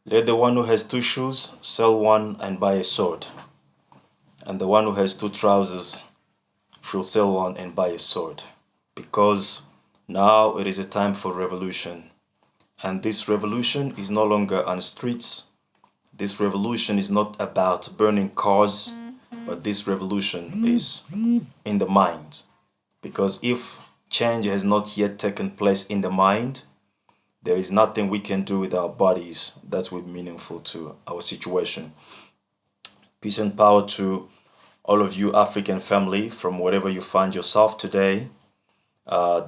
Let the one who has two shoes sell one and buy a sword, and the one who has two trousers should sell one and buy a sword, because now it is a time for revolution. And this revolution is no longer on the streets. This revolution is not about burning cars, but this revolution is in the mind. Because if change has not yet taken place in the mind, there is nothing we can do with our bodies that will be meaningful to our situation. Peace and power to all of you African family from wherever you find yourself today.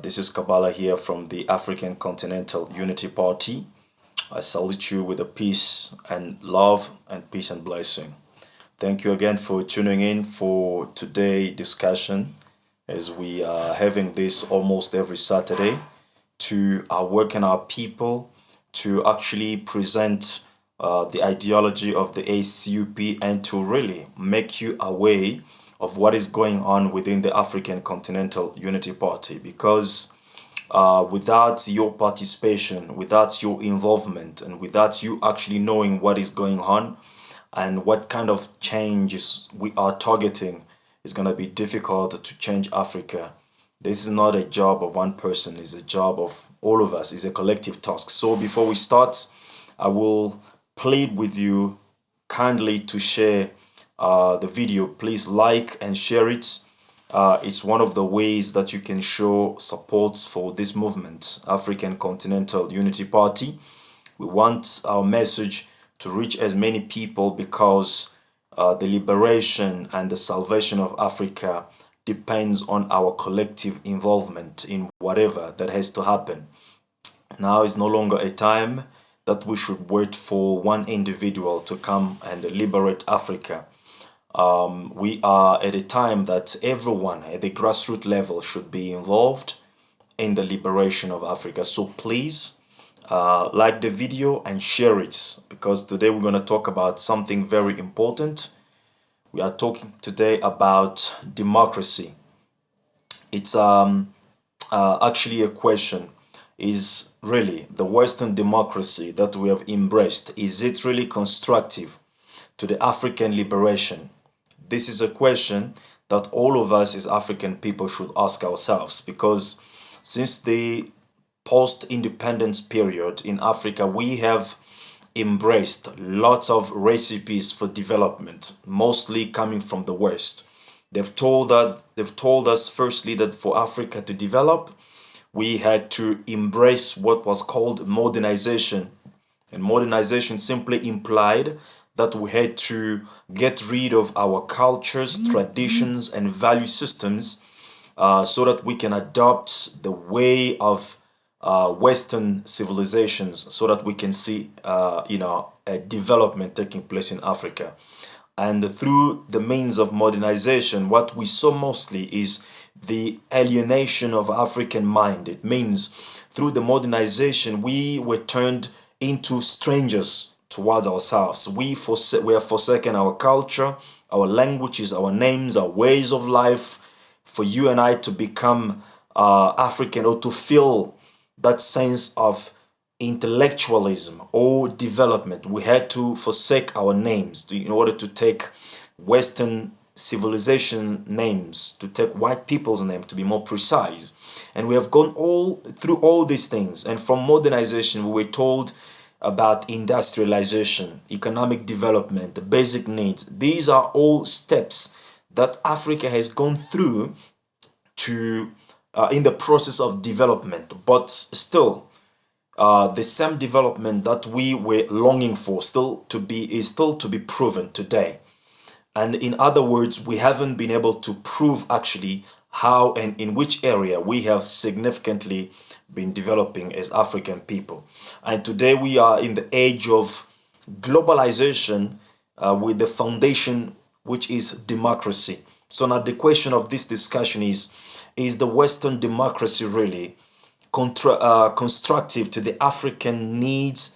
This is Kabbalah here from the African Continental Unity Party. I salute you with a peace and love and peace and blessing. Thank you again for tuning in for today's discussion as we are having this almost every Saturday to awaken our people to actually present the ideology of the ACUP and to really make you aware of what is going on within the African Continental Unity Party, because without your participation, without your involvement, and without you actually knowing what is going on and what kind of changes we are targeting, it's going to be difficult to change Africa. This is not a job of one person, it's a job of all of us, it's a collective task. So before we start, I will plead with you kindly to share the video. Please like and share it. It's one of the ways that you can show support for this movement, African Continental Unity Party. We want our message to reach as many people because the liberation and the salvation of Africa depends on our collective involvement in whatever that has to happen. Now is no longer a time that we should wait for one individual to come and liberate Africa. We are at a time that everyone at the grassroots level should be involved in the liberation of Africa. So please like the video and share it, because today we're going to talk about something very important. We are talking today about democracy. It's actually a question. Is really the Western democracy that we have embraced, is it really constructive to the African liberation? This is a question that all of us as African people should ask ourselves, because since the post-independence period in Africa, we have embraced lots of recipes for development, mostly coming from the West. They've told us firstly that for Africa to develop, we had to embrace what was called modernization. And modernization simply implied that we had to get rid of our cultures, traditions, and value systems so that we can adopt the way of Western civilizations, so that we can see, a development taking place in Africa. And through the means of modernization, what we saw mostly is the alienation of African mind. It means through the modernization, we were turned into strangers towards ourselves. We have forsaken our culture, our languages, our names, our ways of life. For you and I to become African, or to feel that sense of intellectualism or development, we had to forsake our names in order to take Western civilization names, to take white people's name, to be more precise. And we have gone all through all these things. And from modernization, we were told about industrialization, economic development, basic needs. These are all steps that Africa has gone through to in the process of development, but still the same development that we were longing for is still to be proven today. And in other words, we haven't been able to prove actually how and in which area we have significantly been developing as African people. And today we are in the age of globalization with the foundation which is democracy. So now the question of this discussion is the Western democracy really constructive to the African needs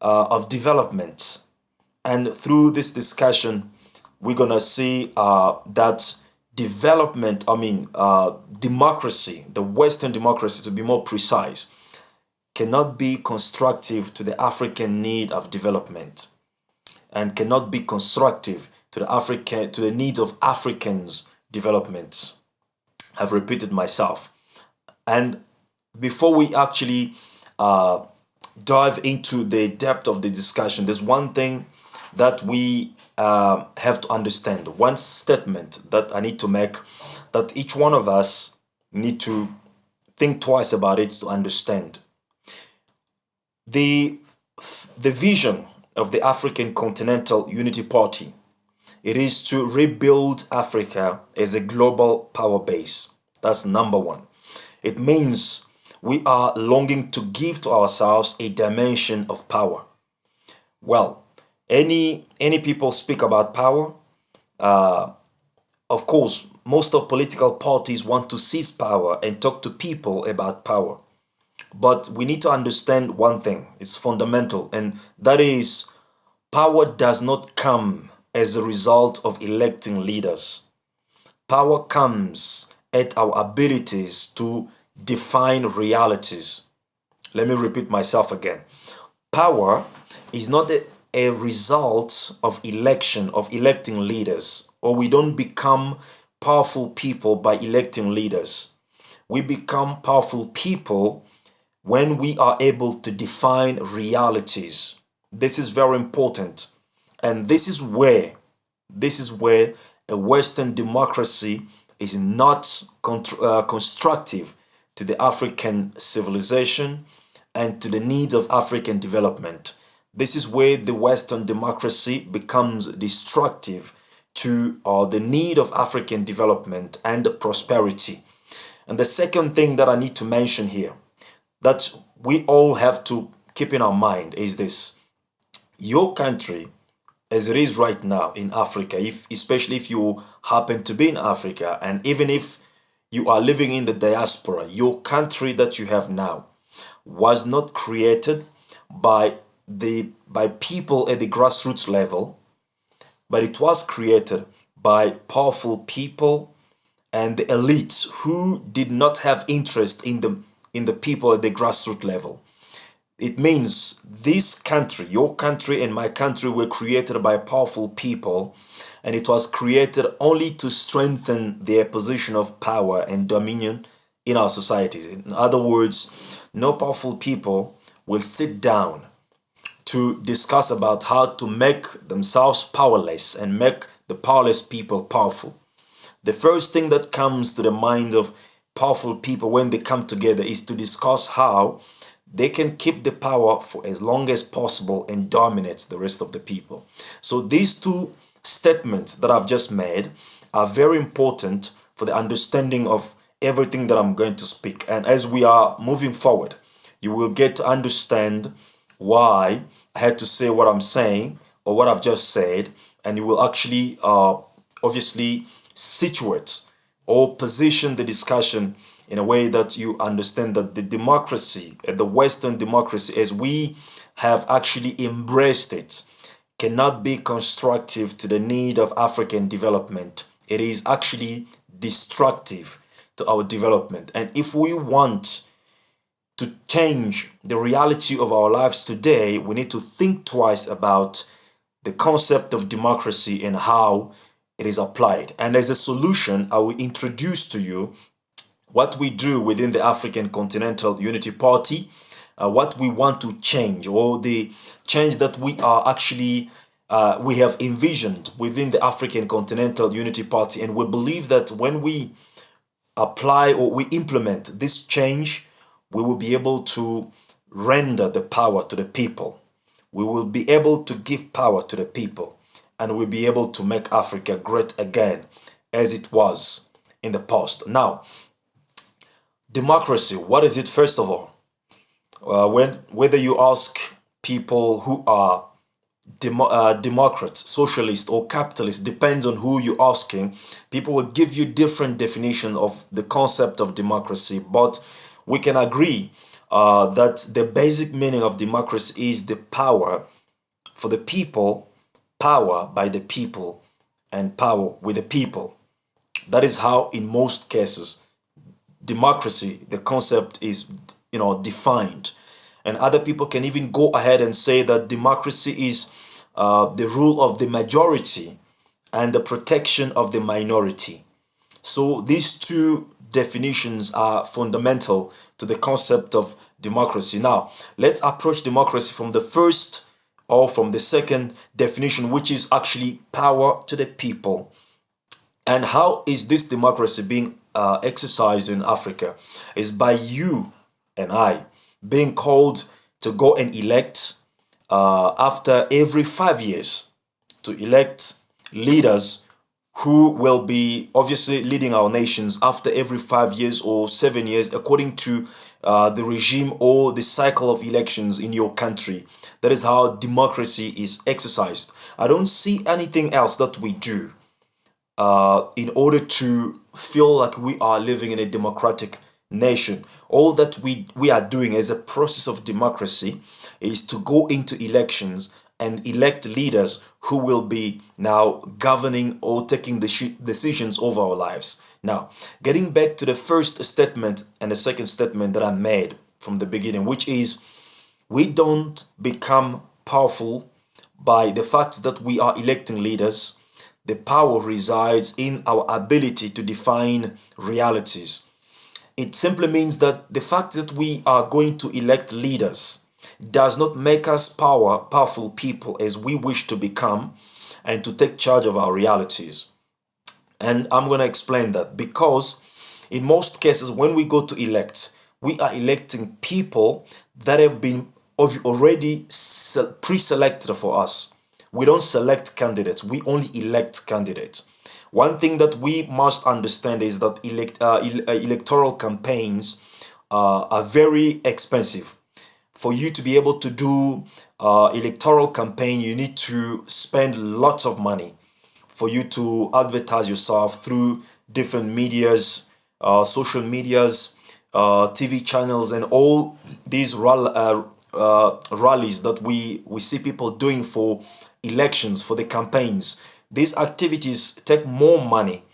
of development? And through this discussion, we're going to see that democracy, the Western democracy to be more precise, cannot be constructive to the African need of development and cannot be constructive to the needs of Africans' development. I've repeated myself. And before we actually uh, dive into the depth of the discussion, there's one thing that we have to understand, one statement that I need to make, that each one of us need to think twice about it to understand. The, the vision of the African Continental Unity Party, it is to rebuild Africa as a global power base. That's number one. It means we are longing to give to ourselves a dimension of power. Well, any people speak about power. Uh, of course, most of political parties want to seize power and talk to people about power. But we need to understand one thing. It's fundamental, and that is power does not come as a result of electing leaders. Power comes at our abilities to define realities. Let me repeat myself again. Power is not a result of election, of electing leaders, or we don't become powerful people by electing leaders. We become powerful people when we are able to define realities. This is very important. And this is where a Western democracy is not constructive to the African civilization and to the needs of African development. This is where the Western democracy becomes destructive to the need of African development and prosperity. And the second thing that I need to mention here, that we all have to keep in our mind, is this. Your country, as it is right now in Africa, especially if you happen to be in Africa, and even if you are living in the diaspora, your country that you have now was not created by people at the grassroots level, but it was created by powerful people and the elites who did not have interest in the people at the grassroots level. It means this country, your country and my country, were created by powerful people, and it was created only to strengthen their position of power and dominion in our societies. In other words, no powerful people will sit down to discuss about how to make themselves powerless and make the powerless people powerful. The first thing that comes to the mind of powerful people when they come together is to discuss how they can keep the power for as long as possible and dominate the rest of the people. So these two statements that I've just made are very important for the understanding of everything that I'm going to speak. And as we are moving forward, you will get to understand why I had to say what I'm saying or what I've just said, and you will actually obviously situate or position the discussion in a way that you understand that the democracy, the Western democracy, as we have actually embraced it, cannot be constructive to the need of African development. It is actually destructive to our development. And if we want to change the reality of our lives today, we need to think twice about the concept of democracy and how it is applied. And as a solution, I will introduce to you what we do within the African Continental Unity Party, what we want to change, or the change that we are actually we have envisioned within the African Continental Unity Party. And we believe that when we apply or we implement this change, we will be able to render the power to the people. We will be able to give power to the people, and we'll be able to make Africa great again as it was in the past. Now, democracy, what is it first of all? Whether you ask people who are Democrats, socialists, or capitalists, depends on who you're asking. People will give you different definition of the concept of democracy, but we can agree that the basic meaning of democracy is the power for the people, power by the people, and power with the people. That is how, in most cases, democracy, the concept is, defined. And other people can even go ahead and say that democracy is the rule of the majority and the protection of the minority. So these two definitions are fundamental to the concept of democracy. Now, let's approach democracy from the first or from the second definition, which is actually power to the people. And how is this democracy being exercised in Africa? Is by you and I being called to go and elect after every 5 years, to elect leaders who will be obviously leading our nations after every 5 years or 7 years, according to the regime or the cycle of elections in your country. That is how democracy is exercised. I don't see anything else that we do in order to feel like we are living in a democratic nation. All that we are doing as a process of democracy is to go into elections and elect leaders who will be now governing or taking the decisions over our lives. Now, getting back to the first statement and the second statement that I made from the beginning, which is we don't become powerful by the fact that we are electing leaders. The power resides in our ability to define realities. It simply means that the fact that we are going to elect leaders does not make us powerful people as we wish to become and to take charge of our realities. And I'm going to explain that because in most cases, when we go to elect, we are electing people that have been already pre-selected for us. We don't select candidates, we only elect candidates. One thing that we must understand is that electoral campaigns are very expensive. For you to be able to do electoral campaign, you need to spend lots of money for you to advertise yourself through different medias, social medias, TV channels, and all these rallies that we see people doing for elections, for the campaigns. These activities take more money.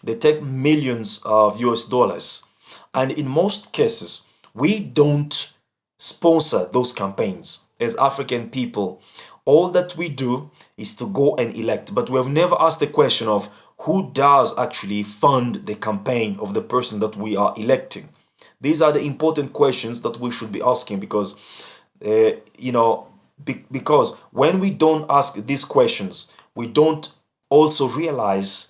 They take millions of US dollars. And in most cases, we don't sponsor those campaigns as African people. All that we do is to go and elect. But we have never asked the question of who does actually fund the campaign of the person that we are electing. These are the important questions that we should be asking because, because when we don't ask these questions, we don't also realize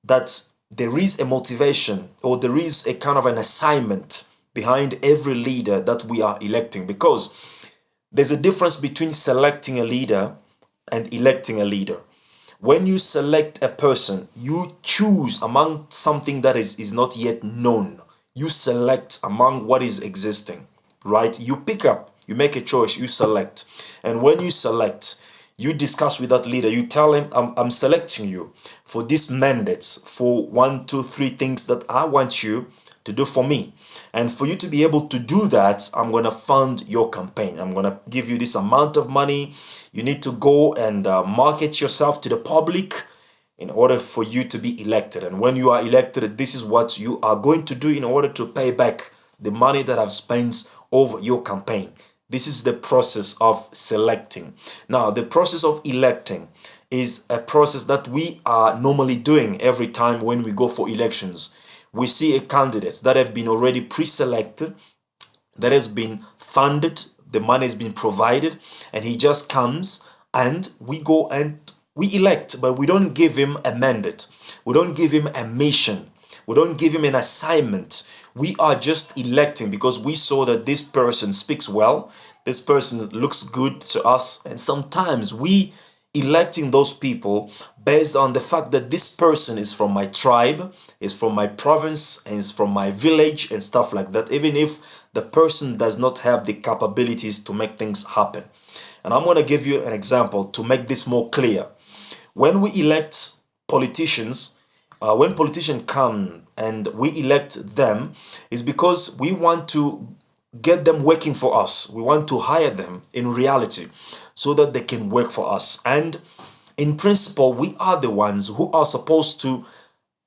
that there is a motivation or there is a kind of an assignment behind every leader that we are electing, because there's a difference between selecting a leader and electing a leader. When you select a person, you choose among something that is not yet known. You select among what is existing, right? You pick up, you make a choice, you select. And when you select, you discuss with that leader. You tell him, I'm selecting you for these mandates, for 1, 2, 3 things that I want you to do for me. And for you to be able to do that, I'm going to fund your campaign. I'm going to give you this amount of money. You need to go and market yourself to the public in order for you to be elected. And when you are elected, this is what you are going to do in order to pay back the money that I've spent over your campaign. This is the process of selecting. Now, the process of electing is a process that we are normally doing every time when we go for elections. We see a candidate that have been already pre-selected, that has been funded, the money has been provided, and he just comes and we go and we elect, but we don't give him a mandate. We don't give him a mission. We don't give him an assignment. We are just electing because we saw that this person speaks well, this person looks good to us, and sometimes we electing those people based on the fact that this person is from my tribe, is from my province, and is from my village and stuff like that, even if the person does not have the capabilities to make things happen. And I'm going to give you an example to make this more clear. When we elect politicians, when politicians come and we elect them, is because we want to get them working for us. We want to hire them in reality so that they can work for us. And in principle, we are the ones who are supposed to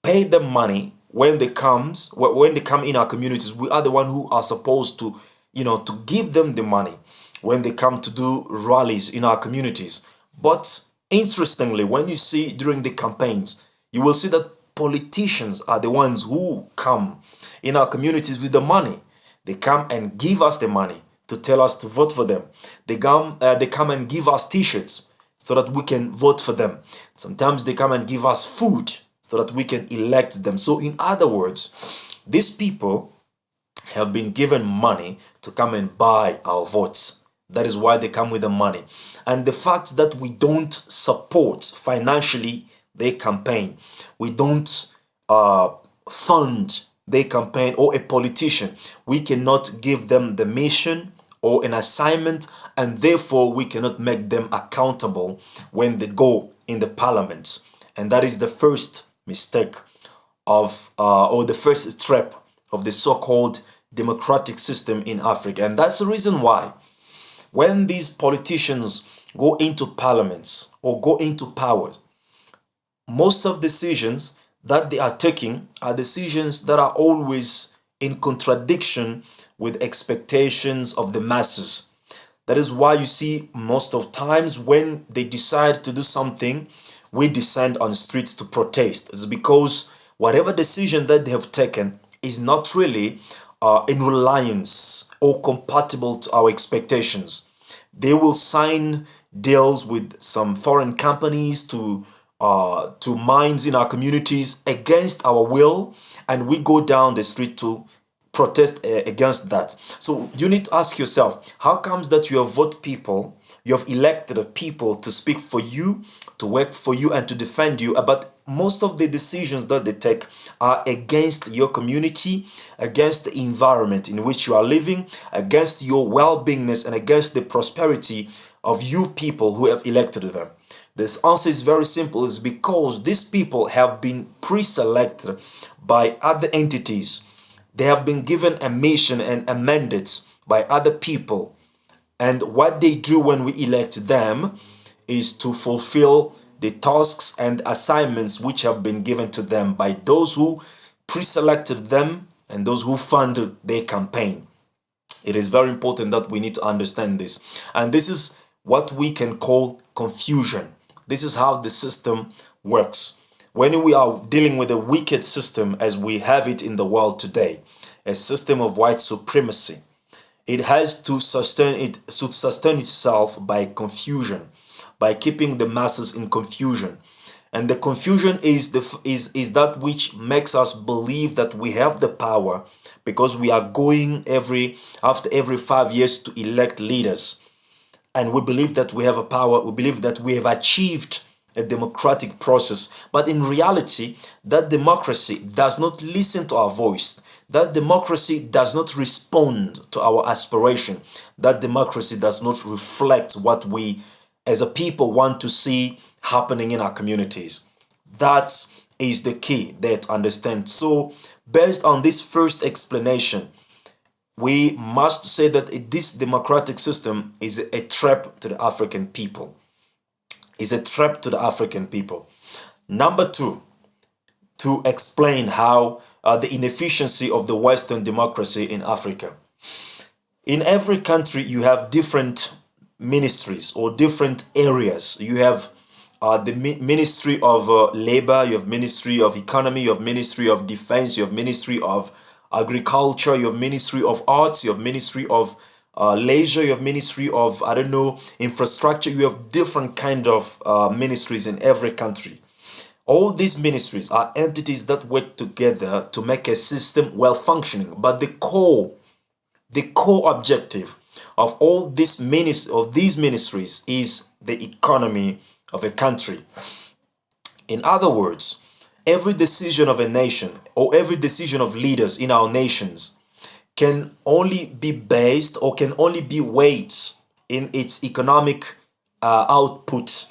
pay them money when they come in our communities. We are the one who are supposed to, to give them the money when they come to do rallies in our communities. But interestingly, when you see during the campaigns, you will see that politicians are the ones who come in our communities with the money. They come and give us the money to tell us to vote for them. They come and give us t-shirts so that we can vote for them. Sometimes they come and give us food so that we can elect them. So in other words, these people have been given money to come and buy our votes. That is why they come with the money. And the fact that we don't support financially their campaign, we don't fund their campaign or a politician, we cannot give them the mission or an assignment, and therefore we cannot make them accountable when they go in the parliaments. And that is the first mistake or the first step of the so-called democratic system in Africa. And that's the reason why when these politicians go into parliaments or go into power, most of decisions that they are taking are decisions that are always in contradiction with expectations of the masses. That is why you see most of times when they decide to do something, we descend on the streets to protest. It's because whatever decision that they have taken is not really in reliance or compatible to our expectations. They will sign deals with some foreign companies to mines in our communities against our will, and we go down the street to protest against that. So you need to ask yourself, how comes that you have voted people, you have elected people to speak for you, to work for you, and to defend you, but most of the decisions that they take are against your community, against the environment in which you are living, against your well-beingness, and against the prosperity of you people who have elected them? This answer is very simple. It's because these people have been pre-selected by other entities. They have been given a mission and a mandate by other people. And what they do when we elect them is to fulfill the tasks and assignments which have been given to them by those who pre-selected them and those who funded their campaign. It is very important that we need to understand this. And this is what we can call confusion. This is how the system works. When we are dealing with a wicked system as we have it in the world today, a system of white supremacy, it has to sustain itself by confusion, by keeping the masses in confusion. And the confusion is that which makes us believe that we have the power because we are going after every 5 years to elect leaders. And we believe that we have a power, we believe that we have achieved a democratic process. But in reality, that democracy does not listen to our voice. That democracy does not respond to our aspiration. That democracy does not reflect what we as a people want to see happening in our communities. That is the key there to understand. So based on this first explanation, we must say that this democratic system is a trap to the African people. Is a trap to the African people. Number two, to explain how the inefficiency of the Western democracy in Africa. In every country, you have different ministries or different areas. You have the Ministry of Labor, you have Ministry of Economy, you have Ministry of Defense, you have Ministry of Agriculture, you have Ministry of Arts, you have Ministry of Leisure, you have Ministry of, infrastructure. You have different kind of ministries in every country. All these ministries are entities that work together to make a system well functioning. But the core objective of all these ministries is the economy of a country. In other words, every decision of a nation or every decision of leaders in our nations can only be based or can only be weighed in its economic output.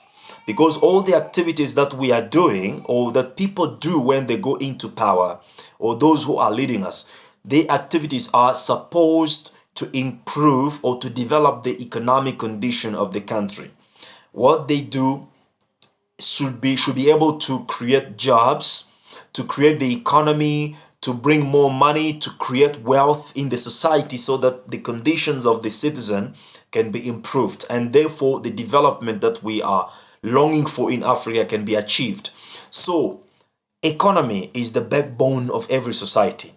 Because all the activities that we are doing or that people do when they go into power or those who are leading us, the activities are supposed to improve or to develop the economic condition of the country. What they do should be able to create jobs, to create the economy, to bring more money, to create wealth in the society so that the conditions of the citizen can be improved, and therefore the development that we are longing for in Africa can be achieved. So economy is the backbone of every society.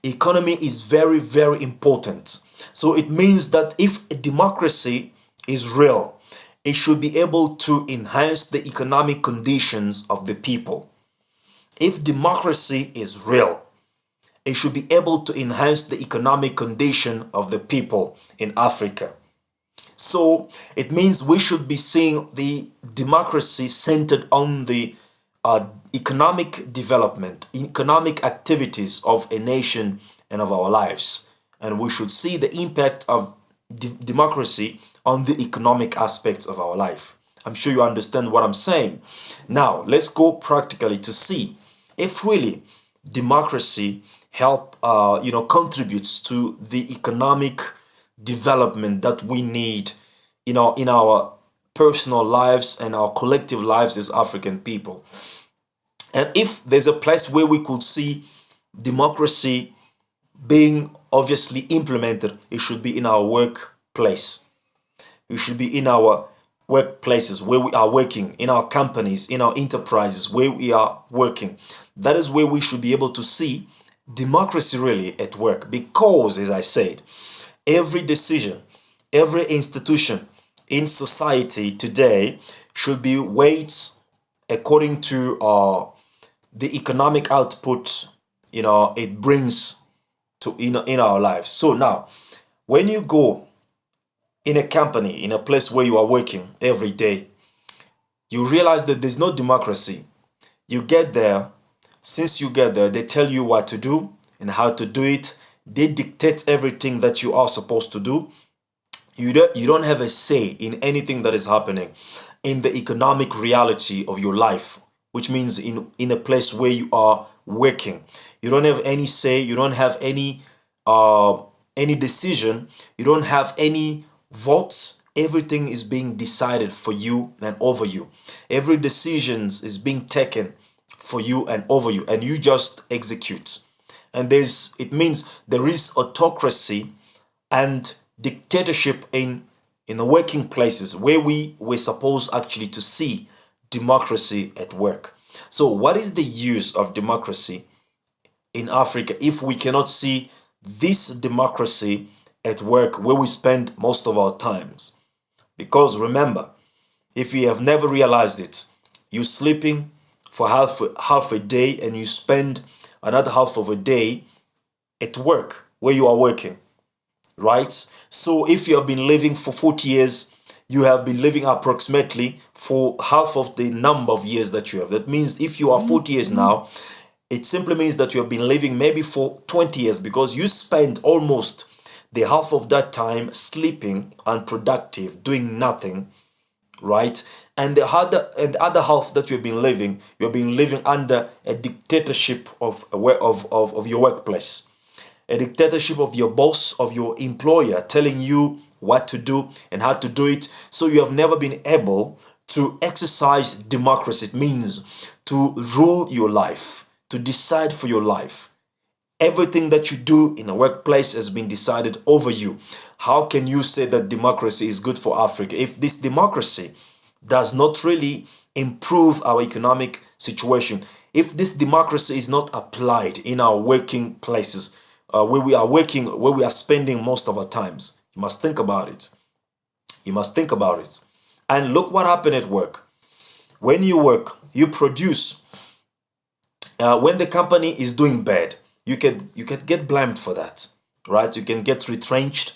Economy is very, very important. So it means that if a democracy is real, it should be able to enhance the economic conditions of the people. If democracy is real, it should be able to enhance the economic condition of the people in Africa. So it means we should be seeing the democracy centered on the economic development, economic activities of a nation and of our lives. And we should see the impact of democracy on the economic aspects of our life. I'm sure you understand what I'm saying. Now, let's go practically to see if really democracy contributes to the economic development that we need, in our personal lives and our collective lives as African people. And if there's a place where we could see democracy being obviously implemented, it should be in our workplace. It should be in our workplaces where we are working, in our companies, in our enterprises where we are working. That is where we should be able to see democracy really at work. Because, as I said, every decision, every institution in society today should be weighed according to the economic output it brings to in our lives. So now, when you go in a company, in a place where you are working every day, you realize that there's no democracy. You get there. Since you get there, they tell you what to do and how to do it. They dictate everything that you are supposed to do. You don't have a say in anything that is happening in the economic reality of your life, which means in a place where you are working. You don't have any say. You don't have any decision. You don't have any votes. Everything is being decided for you and over you. Every decision is being taken for you and over you, and you just execute. And it means there is autocracy and dictatorship in the working places where we're supposed actually to see democracy at work. So what is the use of democracy in Africa if we cannot see this democracy at work where we spend most of our times? Because remember, if you have never realized it, you're sleeping for half a day and you spend another half of a day at work where you are working, right? So if you have been living for 40 years, you have been living approximately for half of the number of years that you have. That means if you are 40 years now, it simply means that you have been living maybe for 20 years, because you spend almost the half of that time sleeping, unproductive, doing nothing, right? And the other half that you've been living under a dictatorship of your workplace, a dictatorship of your boss, of your employer, telling you what to do and how to do it. So you have never been able to exercise democracy. It means to rule your life, to decide for your life. Everything that you do in a workplace has been decided over you. How can you say that democracy is good for Africa if this democracy does not really improve our economic situation? If this democracy is not applied in our working places, where we are working, where we are spending most of our times, you must think about it. You must think about it. And look what happened at work. When you work, you produce. When the company is doing bad, you can get blamed for that, right? You can get retrenched.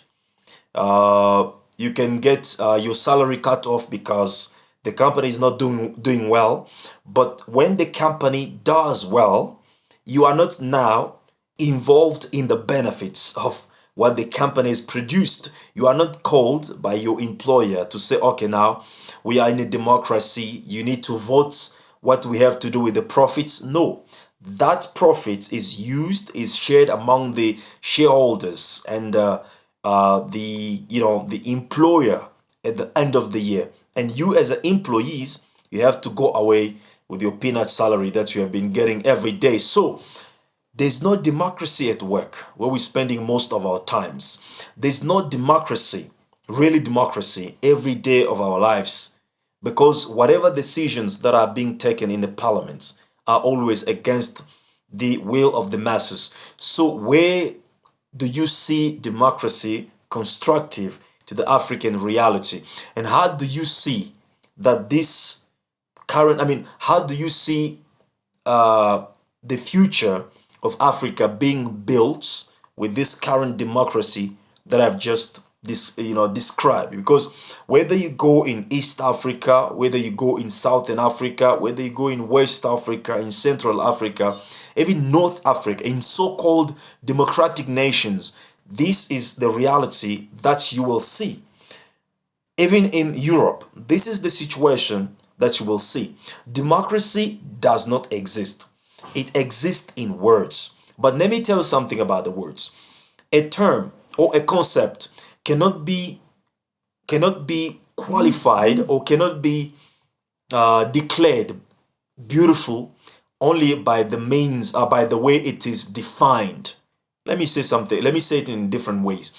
You can get your salary cut off because the company is not doing well. But when the company does well, you are not now involved in the benefits of what the company has produced. You are not called by your employer to say, okay, now we are in a democracy, you need to vote what we have to do with the profits. No, that profit is shared among the shareholders and the employer at the end of the year. And you as employees, you have to go away with your peanut salary that you have been getting every day. So There's no democracy at work where we're spending most of our times. There's no democracy, really democracy, every day of our lives, because whatever decisions that are being taken in the parliaments are always against the will of the masses. So where do you see democracy constructive to the African reality? And how do you see that this how do you see the future of Africa being built with this current democracy that I've just described? Because whether you go in East Africa, whether you go in Southern Africa, whether you go in West Africa, in Central Africa, even North Africa, in so-called democratic nations, this is the reality that you will see. Even in Europe, this is the situation that you will see. Democracy does not exist. It exists in words. But let me tell you something about the words. A term or a concept cannot be qualified or cannot be declared beautiful only by the means or by the way it is defined. Let me say something. Let me say it in different ways.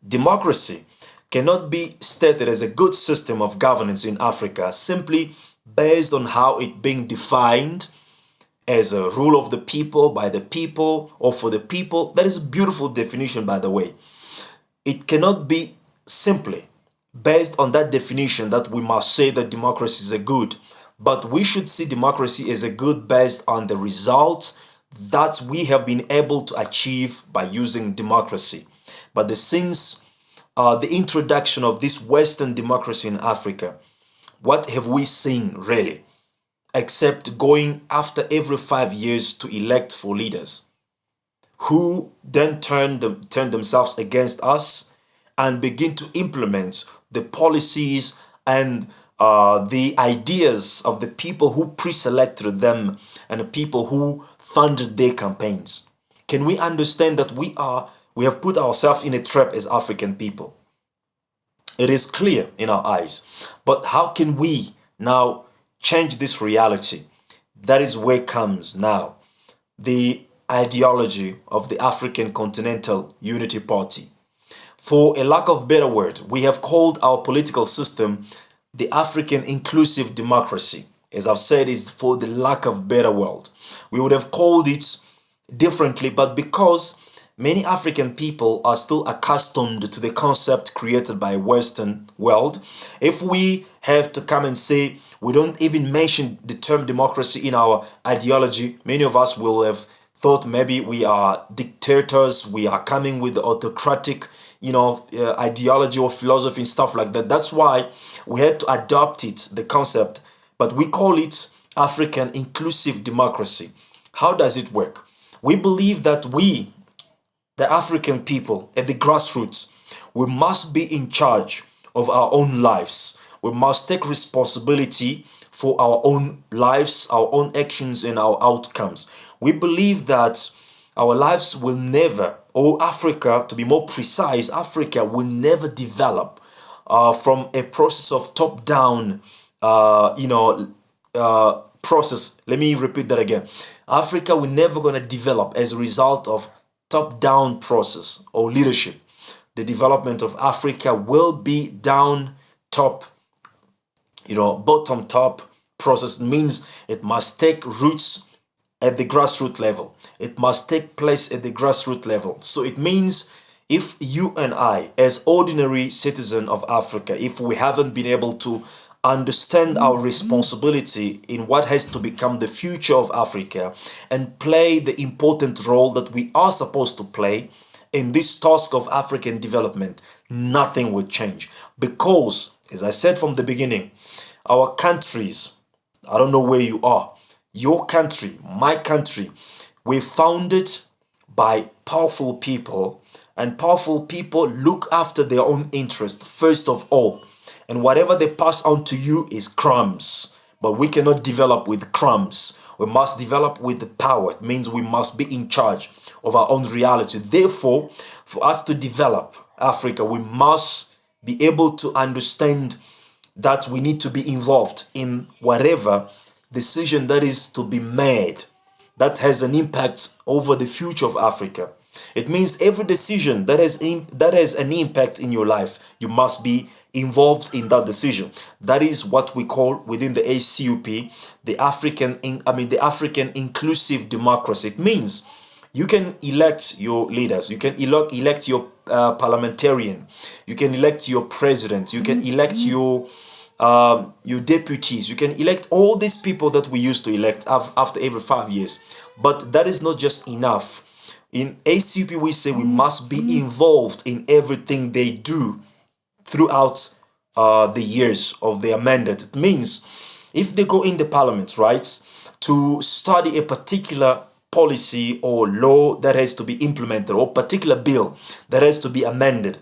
Democracy cannot be stated as a good system of governance in Africa simply based on how it being defined as a rule of the people, by the people, or for the people. That is a beautiful definition, by the way. It cannot be simply based on that definition that we must say that democracy is a good, but we should see democracy as a good based on the results that we have been able to achieve by using democracy. But since the introduction of this Western democracy in Africa, what have we seen really? Except going after every 5 years to elect for leaders who then turn themselves against us and begin to implement the policies and the ideas of the people who pre-selected them and the people who funded their campaigns. Can we understand that we have put ourselves in a trap as African people? It is clear in our eyes. But how can we now change this reality? That is where comes now the ideology of the African Continental Unity Party. For a lack of better word, we have called our political system the African Inclusive Democracy. As I've said, is for the lack of better word. We would have called it differently, but because many African people are still accustomed to the concept created by Western world, if we have to come and say we don't even mention the term democracy in our ideology, many of us will have thought maybe we are dictators, we are coming with the autocratic, ideology or philosophy and stuff like that. That's why we had to adopt it, the concept, but we call it African Inclusive Democracy. How does it work? We believe that we, the African people at the grassroots, we must be in charge of our own lives. We must take responsibility for our own lives, our own actions and our outcomes. We believe that our lives will never, or Africa, to be more precise, Africa will never develop from a process of top-down, process. Let me repeat that again. Africa will never going to develop as a result of top-down process or leadership. The development of Africa will be down top, bottom top process. Means it must take roots at the grassroots level. It must take place at the grassroots level. So it means if you and I, as ordinary citizens of Africa, if we haven't been able to understand our responsibility in what has to become the future of Africa and play the important role that we are supposed to play in this task of African development, nothing will change. Because, as I said from the beginning, our countries, I don't know where you are, your country, my country, we're founded by powerful people, and powerful people look after their own interest first of all. And whatever they pass on to you is crumbs. But we cannot develop with crumbs. We must develop with the power. It means we must be in charge of our own reality. Therefore, for us to develop Africa, we must be able to understand that we need to be involved in whatever decision that is to be made that has an impact over the future of Africa. It means every decision that has an impact in your life, you must be involved in that decision. That is what we call within the ACUP the the African inclusive democracy. It means you can elect your leaders, you can elect your parliamentarian, you can elect your president, you can elect your deputies, you can elect all these people that we used to elect after every 5 years. But that is not just enough. In ACP, we say we must be involved in everything they do throughout the years of their mandate. It means if they go in the parliament, right, to study a particular policy or law that has to be implemented, or particular bill that has to be amended,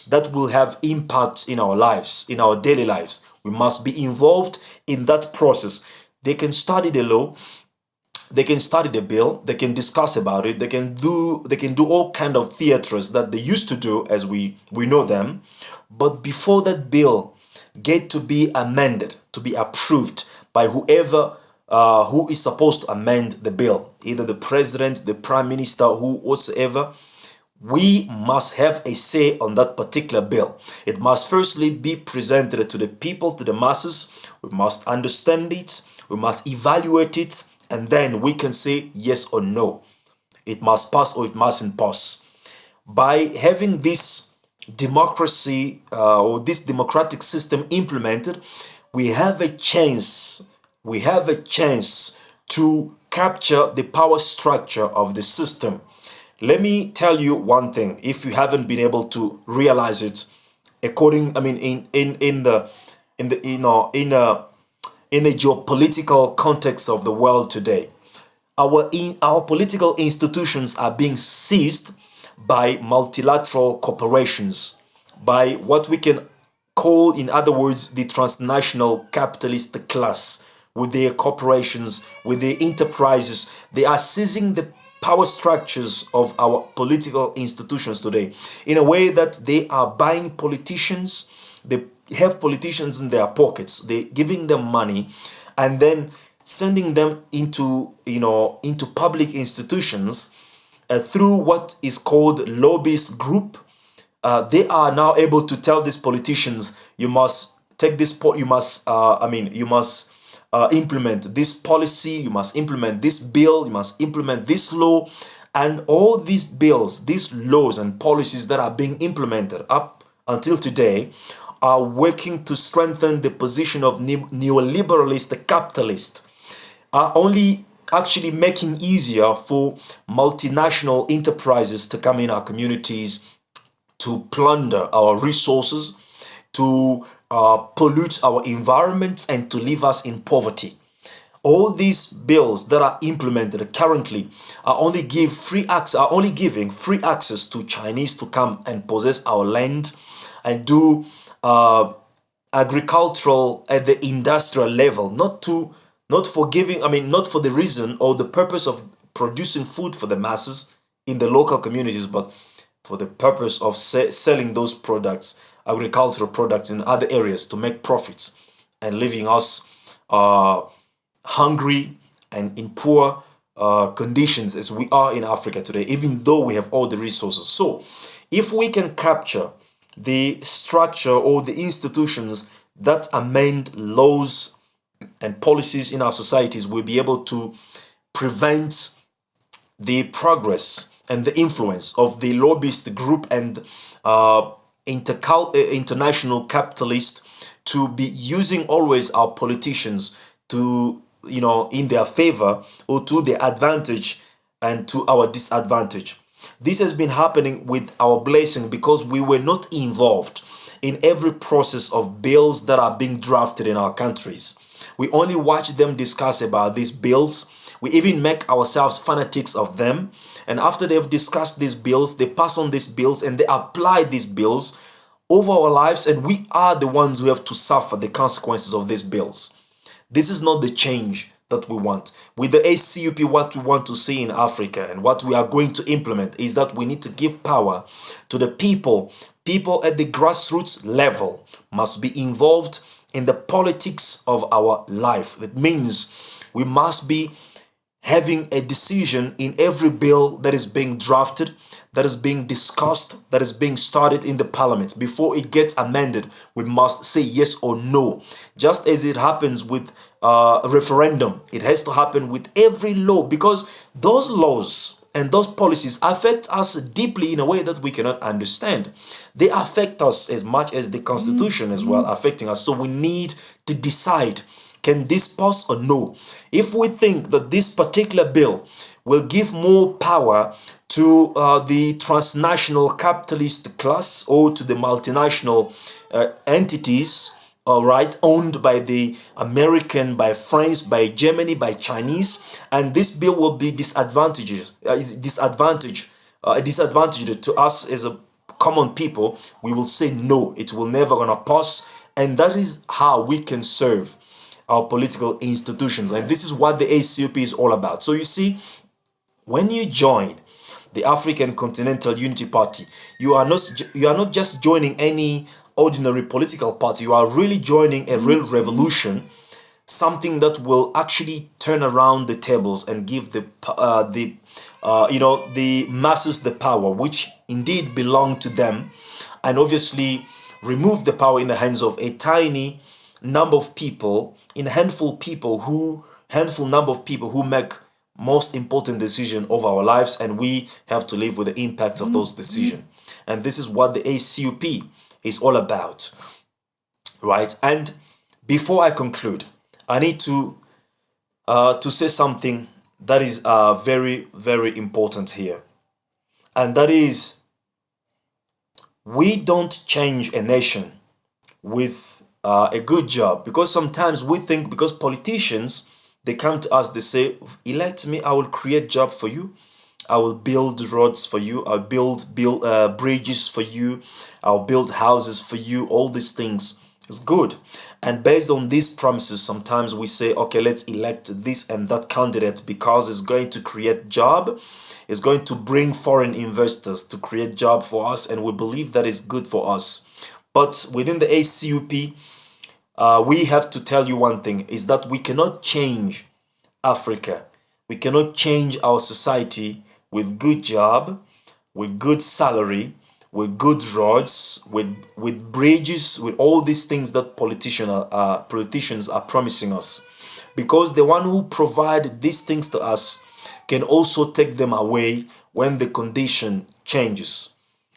that will have impacts in our lives, in our daily lives, we must be involved in that process. They can study the law, they can study the bill, they can discuss about it, they can do all kind of theaters that they used to do as we know them. But before that bill get to be amended, to be approved by whoever who is supposed to amend the bill, either the president, the prime minister, who whatsoever, we must have a say on that particular bill. It must firstly be presented to the people, to the masses. We must understand it, we must evaluate it, and then we can say yes or no. It must pass or it mustn't pass. By having this democracy or this democratic system implemented, we have a chance. We have a chance to capture the power structure of the system. Let me tell you one thing, if you haven't been able to realize it, according, I mean, in the you know in a geopolitical context of the world today, our political institutions are being seized by multilateral corporations, by what we can call, in other words, the transnational capitalist class, with their corporations, with their enterprises. They are seizing the power structures of our political institutions today in a way that they are buying politicians. They have politicians in their pockets, they're giving them money and then sending them into into public institutions through what is called lobbyist group. They are now able to tell these politicians, you must take this you must you must implement this policy, you must implement this bill, you must implement this law. And all these bills, these laws and policies that are being implemented up until today are working to strengthen the position of neoliberalist capitalist, are only actually making easier for multinational enterprises to come in our communities, to plunder our resources, to pollute our environment, and to leave us in poverty. All these bills that are implemented currently are only giving free access to Chinese to come and possess our land and do agricultural at the industrial level, not for giving, not for the reason or the purpose of producing food for the masses in the local communities, but for the purpose of selling those products, agricultural products, in other areas to make profits and leaving us hungry and in poor conditions as we are in Africa today, even though we have all the resources. So if we can capture the structure or the institutions that amend laws and policies in our societies, we'll be able to prevent the progress and the influence of the lobbyist group and international capitalists to be using always our politicians to, in their favor or to their advantage and to our disadvantage. This has been happening with our blessing because we were not involved in every process of bills that are being drafted in our countries. We only watch them discuss about these bills. We even make ourselves fanatics of them. And after they've discussed these bills, they pass on these bills and they apply these bills over our lives. And we are the ones who have to suffer the consequences of these bills. This is not the change that we want. With the ACUP, what we want to see in Africa and what we are going to implement is that we need to give power to the people. People at the grassroots level must be involved in the politics of our life. That means we must be having a decision in every bill that is being drafted, that is being discussed, that is being started in the parliament. Before it gets amended, we must say yes or no. Just as it happens with a referendum, it has to happen with every law, because those laws and those policies affect us deeply in a way that we cannot understand. They affect us as much as the constitution as well affecting us. So we need to decide, can this pass or no? If we think that this particular bill will give more power to the transnational capitalist class or to the multinational entities, all right, owned by the American, by France, by Germany, by Chinese, and this bill will be disadvantaged to us as a common people, we will say no, it will never gonna pass. And that is how we can serve our political institutions. And this is what the ACUP is all about. So you see, when you join the African Continental Unity Party, you are not just joining any ordinary political party. You are really joining a real revolution, something that will actually turn around the tables and give the masses the power which indeed belong to them, and obviously remove the power in the hands of a tiny number of people, in a handful number of people who make most important decision of our lives, and we have to live with the impact of those decisions. And this is what the ACUP is all about, right? And before I conclude, I need to say something that is very, very important here, and that is, we don't change a nation with a good job. Because sometimes we think, because politicians, they come to us, they say, elect me, I will create job for you, I will build roads for you, I'll build bridges for you, I'll build houses for you. All these things is good, and based on these promises, sometimes we say, okay, let's elect this and that candidate because it's going to create job, it's going to bring foreign investors to create job for us, and we believe that is good for us. But within the ACUP, we have to tell you one thing, is that we cannot change Africa. We cannot change our society with good job, with good salary, with good roads, with bridges, with all these things that politicians are promising us. Because the one who provide these things to us can also take them away when the condition changes.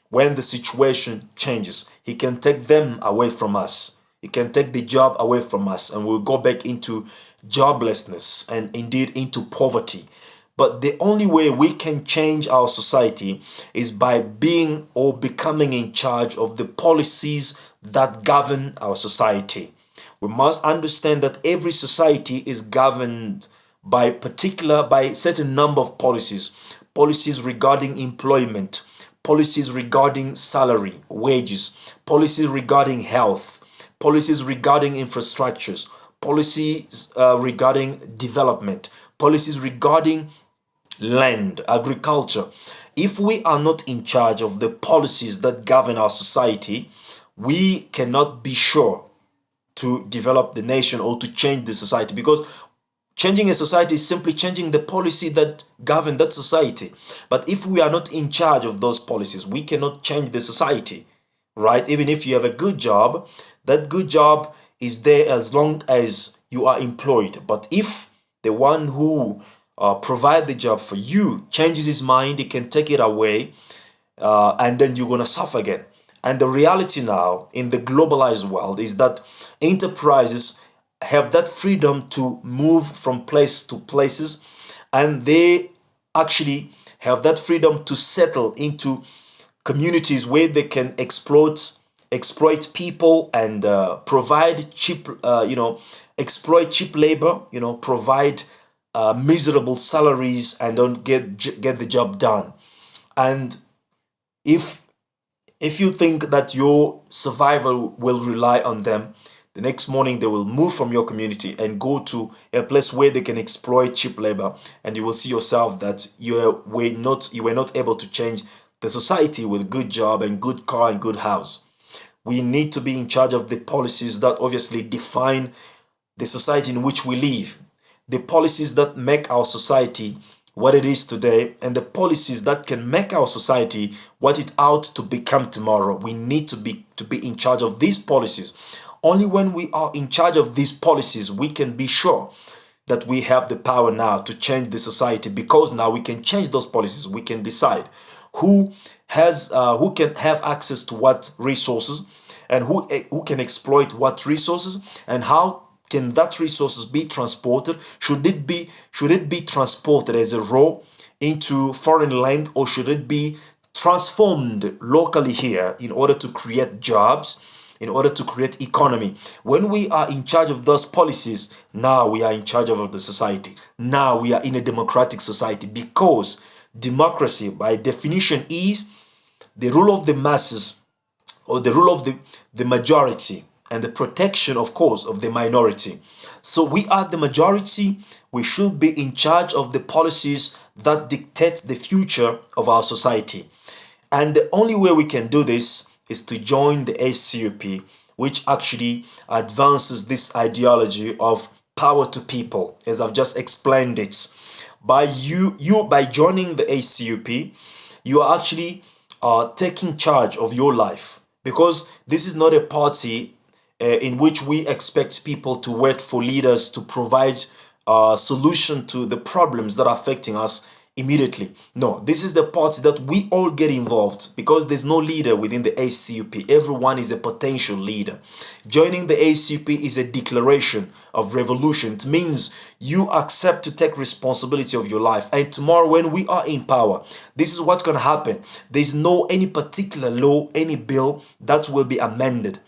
When the situation changes, he can take them away from us. He can take the job away from us, and we'll go back into joblessness and indeed into poverty. But the only way we can change our society is by being or becoming in charge of the policies that govern our society. We must understand that every society is governed by a certain number of policies. Policies regarding employment, policies regarding salary, wages, policies regarding health, policies regarding infrastructures, policies regarding development, policies regarding land, agriculture. If we are not in charge of the policies that govern our society, we cannot be sure to develop the nation or to change the society, because changing a society is simply changing the policy that govern that society. But if we are not in charge of those policies, we cannot change the society, right? Even if you have a good job, that good job is there as long as you are employed. But if the one who provide the job for you changes his mind, he can take it away, and then you're gonna suffer again. And the reality now in the globalized world is that enterprises have that freedom to move from place to places, and they actually have that freedom to settle into communities where they can exploit people and provide cheap, exploit cheap labor, provide miserable salaries, and don't get the job done. And if you think that your survival will rely on them, the next morning they will move from your community and go to a place where they can exploit cheap labor, and you will see yourself that you were not able to change the society with good job and good car and good house. We need to be in charge of the policies that obviously define the society in which we live. the policies that make our society what it is today and the policies that can make our society what it ought to become tomorrow. We need to be in charge of these policies. Only when we are in charge of these policies, we can be sure that we have the power now to change the society, because now we can change those policies. We can decide who can have access to what resources, and who can exploit what resources, and how can that resources be transported. Should it be transported as a raw into foreign land, or should it be transformed locally here in order to create jobs, in order to create economy? When we are in charge of those policies, now we are in charge of the society. Now we are in a democratic society, because democracy by definition is the rule of the masses, or the rule of the majority, and the protection, of course, of the minority. So we are the majority. We should be in charge of the policies that dictate the future of our society. And the only way we can do this is to join the ACUP, which actually advances this ideology of power to people, as I've just explained it. By joining the ACUP, you are actually taking charge of your life, because this is not a party in which we expect people to wait for leaders to provide a solution to the problems that are affecting us immediately. No, this is the party that we all get involved, because there's no leader within the ACUP. Everyone is a potential leader. Joining the ACUP is a declaration of revolution. It means you accept to take responsibility of your life. And tomorrow, when we are in power, this is what's going to happen. There's no any particular law, any bill that will be amended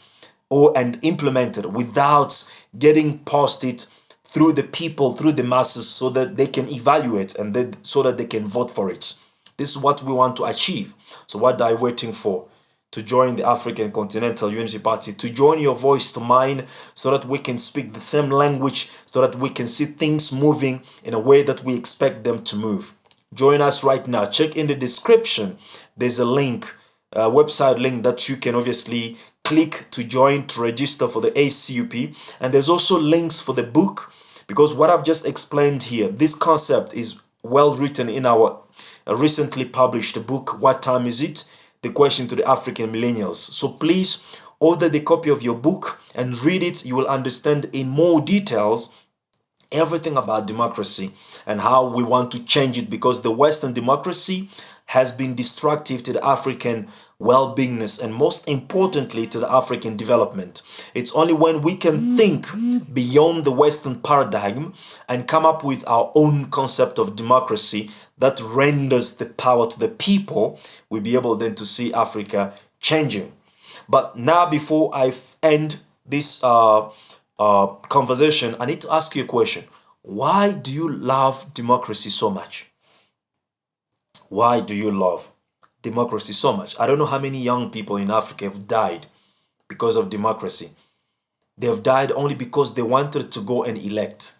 and implemented without getting past it through the people, through the masses, so that they can evaluate, and so that they can vote for it. This is what we want to achieve. So what are you waiting for? To join the African Continental Unity Party, to join your voice to mine, so that we can speak the same language, so that we can see things moving in a way that we expect them to move. Join us right now. Check in the description. There's a link, a website link that you can obviously click to join, to register for the ACUP. And there's also links for the book, because what I've just explained here, this concept is well written in our recently published book, What Time Is It? The Question to the African Millennials. So please order the copy of your book and read it. You will understand in more details everything about democracy and how we want to change it, because the Western democracy has been destructive to the African well-beingness, and most importantly to the African development. It's only when we can think beyond the Western paradigm and come up with our own concept of democracy that renders the power to the people, we'll be able then to see Africa changing. But now, before I end this conversation, I need to ask you a question. Why do you love democracy so much? Why do you love democracy so much? I don't know how many young people in Africa have died because of democracy. They have died only because they wanted to go and elect,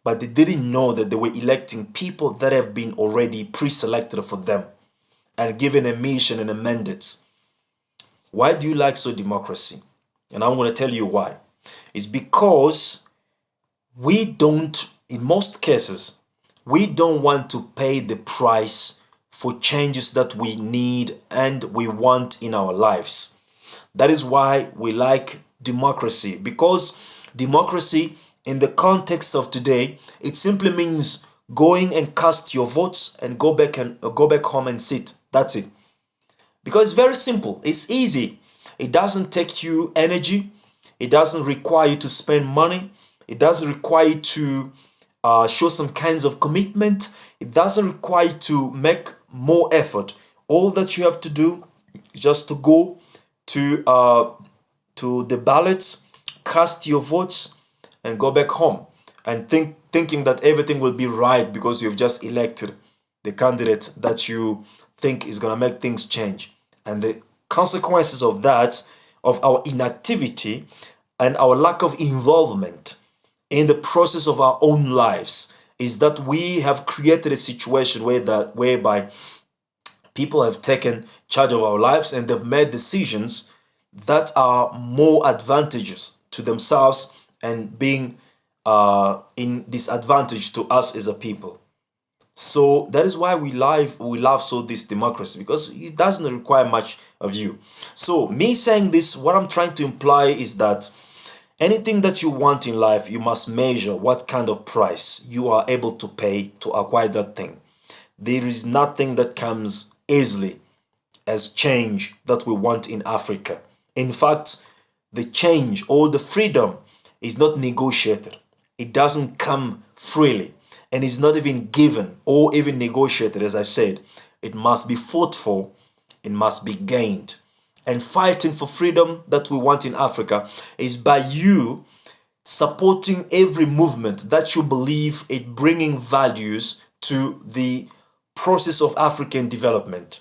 but they didn't know that they were electing people that have been already pre-selected for them and given a mission and a mandate. Why do you like so democracy? And I'm going to tell you why. It's because we don't, in most cases, we don't want to pay the price for changes that we need and we want in our lives. That is why we like democracy, because democracy in the context of today, it simply means going and cast your votes and go back home and sit. That's it. Because it's very simple. It's easy. It doesn't take you energy. It doesn't require you to spend money. It doesn't require you to show some kinds of commitment. It doesn't require you to make more effort. All that you have to do is just to go to the ballots, cast your votes, and go back home, and thinking that everything will be right because you've just elected the candidate that you think is going to make things change. And the consequences of that, of our inactivity and our lack of involvement in the process of our own lives, is that we have created a situation whereby people have taken charge of our lives and they've made decisions that are more advantageous to themselves and being in disadvantage to us as a people. So that is why we love so this democracy, because it doesn't require much of you. So me saying this, what I'm trying to imply is that anything that you want in life, you must measure what kind of price you are able to pay to acquire that thing. There is nothing that comes easily as change that we want in Africa. In fact, the change or the freedom is not negotiated. It doesn't come freely, and is not even given or even negotiated, as I said. It must be fought for, it must be gained. And fighting for freedom that we want in Africa is by you supporting every movement that you believe it bringing values to the process of African development.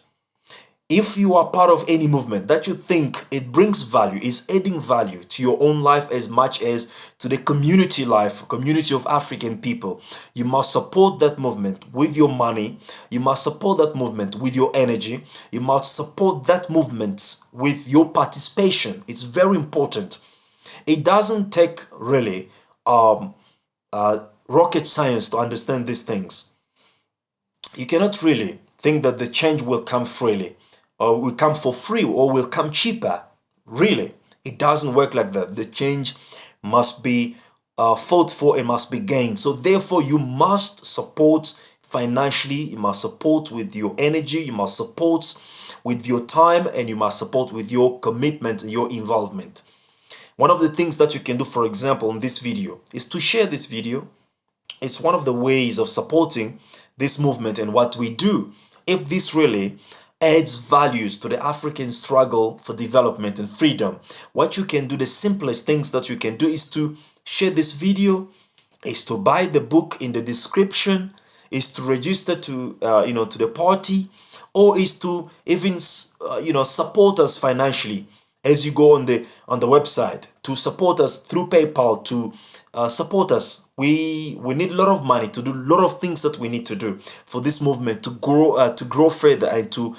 If you are part of any movement that you think it brings value, is adding value to your own life as much as to the community life, community of African people, you must support that movement with your money. You must support that movement with your energy. You must support that movement with your participation. It's very important. It doesn't take really rocket science to understand these things. You cannot really think that the change will come freely, or will come for free, or will come cheaper. Really, it doesn't work like that. The change must be fought for and must be gained. So therefore, you must support financially, you must support with your energy, you must support with your time, and you must support with your commitment and your involvement. One of the things that you can do, for example, in this video is to share this video. It's one of the ways of supporting this movement and what we do. If this really adds values to the African struggle for development and freedom, what you can do, the simplest things that you can do is to share this video, is to buy the book in the description, is to register to to the party, or is to even support us financially as you go on the website, to support us through PayPal, to support us. We need a lot of money to do a lot of things that we need to do for this movement to grow further, and to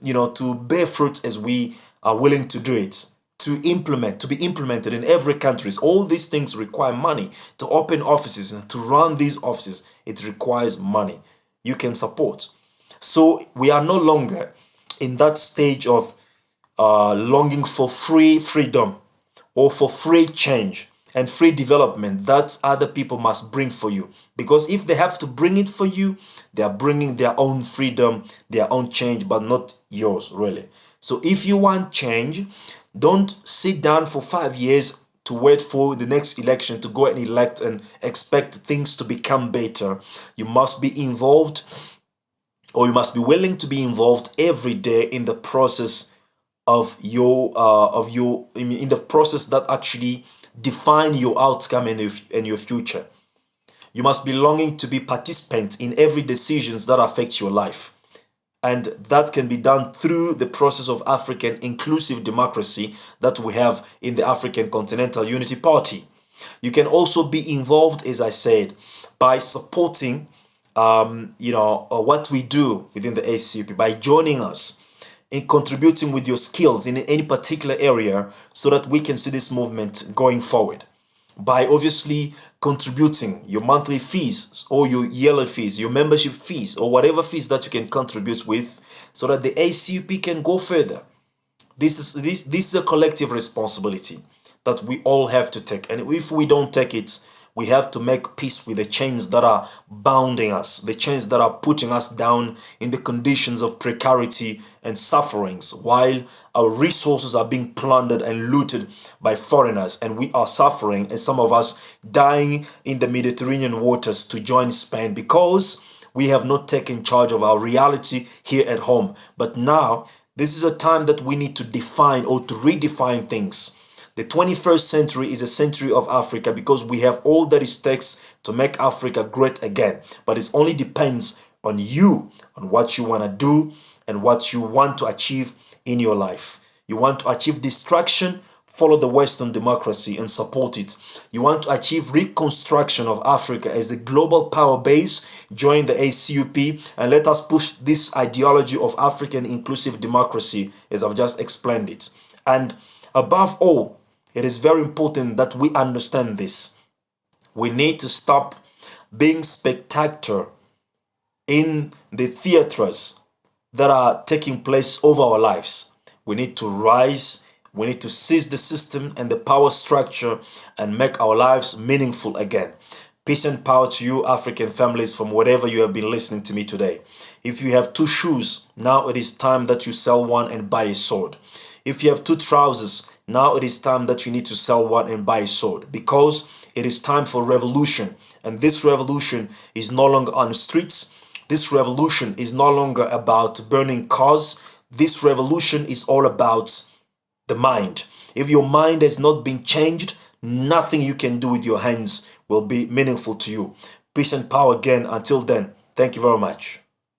to bear fruits as we are willing to do it, to be implemented in every country. All these things require money. To open offices and to run these offices, it requires money. You can support. So we are no longer in that stage of longing for free freedom or for free change and free development that other people must bring for you. Because if they have to bring it for you, they are bringing their own freedom, their own change, but not yours, really. So if you want change, don't sit down for 5 years to wait for the next election to go and elect and expect things to become better. You must be involved, or you must be willing to be involved every day in the process of your in the process that actually define your outcome and your future. You must be longing to be participant in every decisions that affects your life. And that can be done through the process of African inclusive democracy that we have in the African Continental Unity Party. You can also be involved, as I said, by supporting what we do within the ACP, by joining us in contributing with your skills in any particular area, so that we can see this movement going forward. By obviously contributing your monthly fees or your yearly fees, your membership fees, or whatever fees that you can contribute with, so that the ACUP can go further. This is a collective responsibility that we all have to take. And if we don't take it, we have to make peace with the chains that are bounding us, the chains that are putting us down in the conditions of precarity and sufferings, while our resources are being plundered and looted by foreigners, and we are suffering, and some of us dying in the Mediterranean waters to join Spain, because we have not taken charge of our reality here at home. But now, this is a time that we need to define or to redefine things. The 21st century is a century of Africa, because we have all that it takes to make Africa great again. But it only depends on you, on what you want to do and what you want to achieve in your life. You want to achieve destruction, follow the Western democracy and support it. You want to achieve reconstruction of Africa as a global power base, join the ACUP, and let us push this ideology of African inclusive democracy as I've just explained it. And above all, it is very important that we understand this. We need to stop being spectator in the theaters that are taking place over our lives. We need to rise. We need to seize the system and the power structure and make our lives meaningful again. Peace and power to you, African families, from wherever you have been listening to me today. If you have two shoes, now it is time that you sell one and buy a sword. If you have two trousers, now it is time that you need to sell one and buy a sword, because it is time for revolution. And this revolution is no longer on the streets. This revolution is no longer about burning cars. This revolution is all about the mind. If your mind has not been changed, nothing you can do with your hands will be meaningful to you. Peace and power again. Until then, thank you very much.